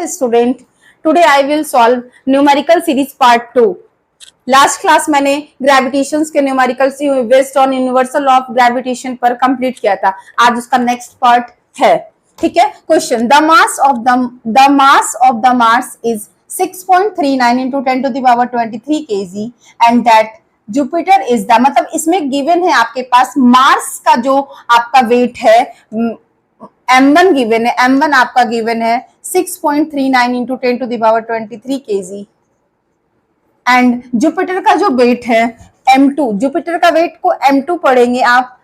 student, today I will solve numerical series part 2. Last class मैंने ग्रेविटेशंस के numericals based on universal law of gravitation पर complete किया था. आज उसका नेक्स्ट पार्ट है. ठीक है. Question, the mass of the Mars is 6.39 into 10 to the power 23 kg and that Jupiter is the, मतलब इसमें गिवन है आपके पास मार्स का जो आपका वेट है m1 गिवन है, m1 आपका गिवन है 6.39 into 10 to the power 23 kg and Jupiter का जो वेट है m2, जुपिटर का वेट को m2 पढ़ेंगे आप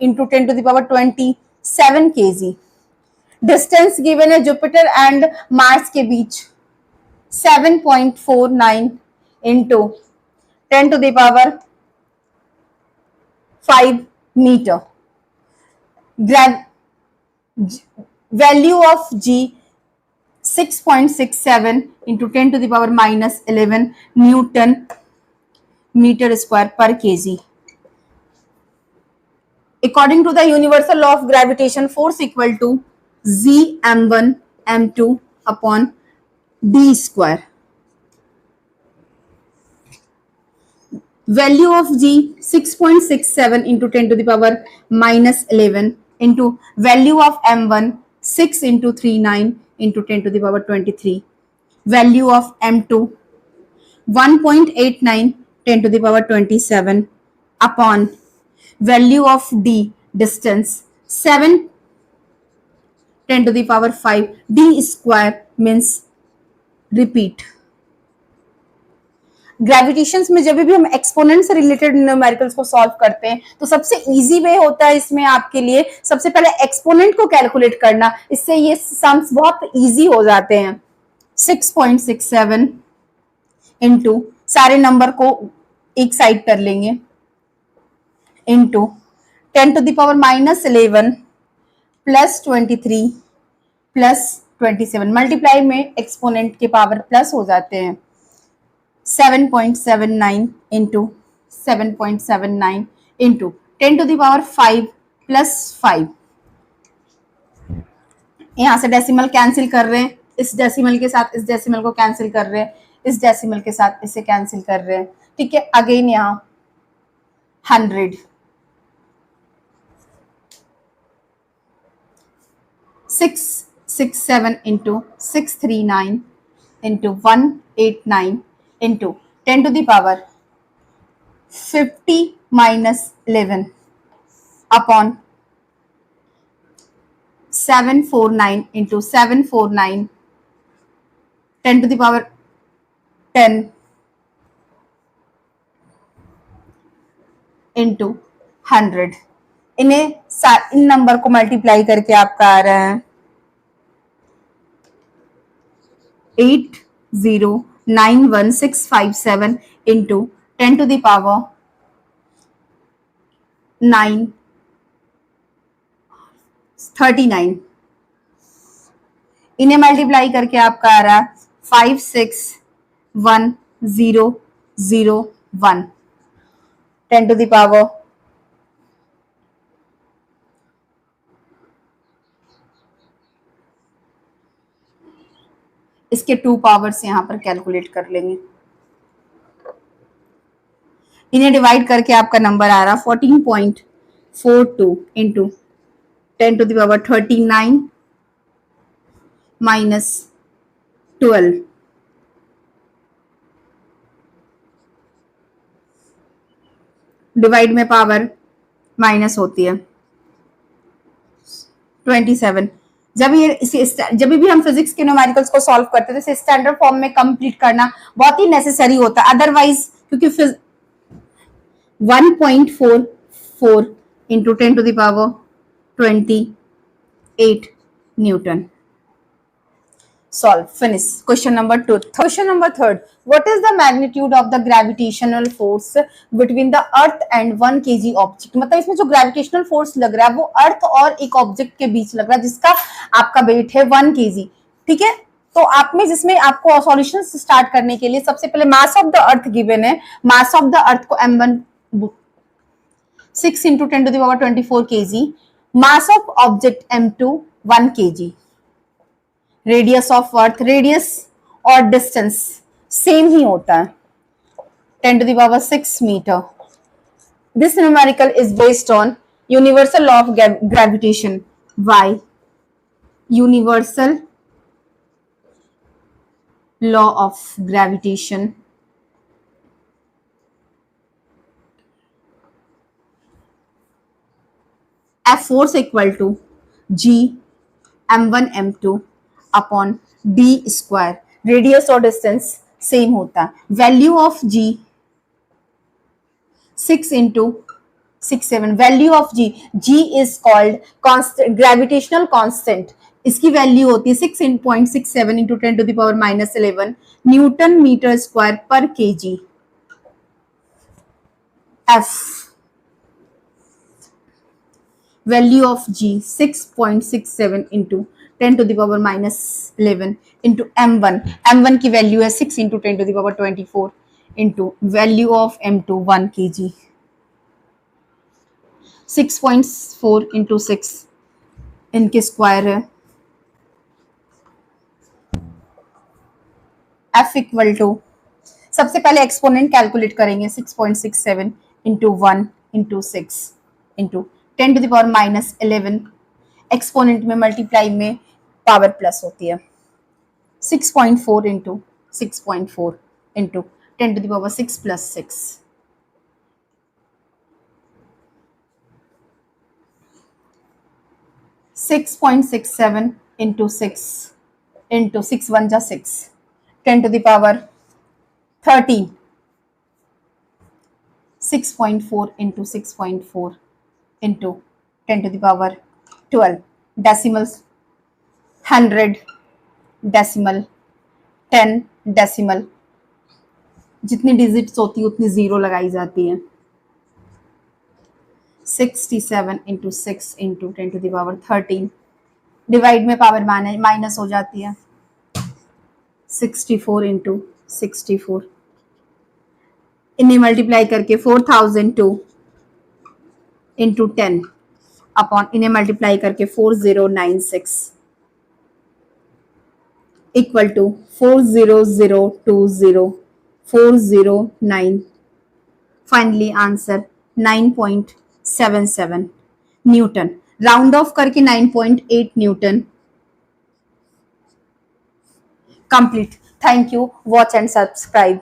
into 10 to the power 27 kg. Distance given है जुपिटर एंड मार्स के बीच 7.49 into 10 to the power 5 meter. Value of G 6.67 into 10 to the power minus 11 Newton meter square per kg. According to the universal law of gravitation, force equal to Z m1 m2 upon d square. Value of G 6.67 into 10 to the power minus 11 into value of m1 6 into 39 into 10 to the power 23. Value of m2 1.89 10 to the power 27 upon value of d distance 7 10 to the power 5 d square means repeat. ग्रेविटेशंस में जब भी हम exponent से related numericals को solve करते हैं तो सबसे इजी वे होता है इसमें आपके लिए सबसे पहले एक्सपोनेंट को कैलकुलेट करना. इससे ये सम्स बहुत इजी हो जाते हैं. 6.67 इंटू सारे नंबर को एक साइड कर लेंगे into 10 to the power minus 11 plus 23 plus 27. Multiply में एक्सपोनेंट के पावर प्लस हो जाते हैं. 7.79 into 7.79 into 10 to the power 5 plus 5. यहां से डेसिमल कैंसिल कर रहे हैं, इस डेसिमल के साथ इस डेसिमल को कैंसिल कर रहे हैं, इस डेसिमल के साथ इसे कैंसिल कर रहे हैं. ठीक है. अगेन यहां 100 667 into 639 into 189 into 10 to the power 50 minus 11 upon 749 into 749 10 to the power 10 into 100. In number को मल्टीप्लाई करके आपका आ रहा है 8091657 into 10 to the power 39. इन्हें मल्टीप्लाई करके आपका आ रहा 56101 10 to the power 2 पावर्स यहां पर कैलकुलेट कर लेंगे. इन्हें डिवाइड करके आपका नंबर आ रहा 14.42 into 10 to the power 39 minus 12. Divide में पावर माइनस होती है 27. जब भी हम फिजिक्स के न्यूमेरिकल्स को सॉल्व करते हैं तो इसे स्टैंडर्ड फॉर्म में कंप्लीट करना बहुत ही नेसेसरी होता है. अदरवाइज क्योंकि 1.44 into 10 to the power 28 newton. Solve. Finish. Question number 2. Question number 3. What is the magnitude of the gravitational force between the Earth and 1 kg object? मतलब इसमें जो gravitational force लग रहा है वो अर्थ और एक ऑब्जेक्ट के बीच लग रहा है जिसका आपका वेट है 1 kg. ठीक है. तो आप में जिसमें आपको सॉल्यूशन स्टार्ट करने के लिए सबसे पहले mass of the earth given है. मास ऑफ द अर्थ को m1 6 into 10 to the power 24 kg. Mass of object m2 1 kg. Radius of earth, radius और डिस्टेंस सेम ही होता है, 10 to the power 6 meter. This numerical is based on universal law of gravitation. Why? Universal law of gravitation. F force equal to G m1 m2 upon d square. Radius or distance same होता है. Value of G 6 into 6 7. Value of G is called constant, gravitational constant. इसकी value होती है 6.67 into 10 to the power minus 11 newton metre square पर kg. F value of G 6.67 into 10 to the power minus 11 into m1 की value है 6 into 10 to the power 24 into value of m2 1 kg. 6.4 into 6 इनके square है. F equal to सबसे पहले exponent calculate करेंगे 6.67 into 1 into 6 into 10 to the power minus 11. Exponent में multiply में power plus होती है. 6.4 into 6.4 into 10 to the power 6 plus 6. 6.67 into 6 into 6 1 जा 6 10 to the power 13. 6.4 into 6.4 into 10 to the power 12. Decimals 100 decimal 10 decimal. जितनी digits होती है उतनी zero लगाई जाती है. 67 into 6 into 10 to the power 13. Divide में पावर माइनस हो जाती है. 64 into 64. इन्हें मल्टीप्लाई करके 4002 into 10 अपॉन इन्हें मल्टीप्लाई करके 4096 equal to 40020 409. Finally answer 9.77 newton. Round off करके 9.8 newton. Complete. Thank you. Watch and subscribe.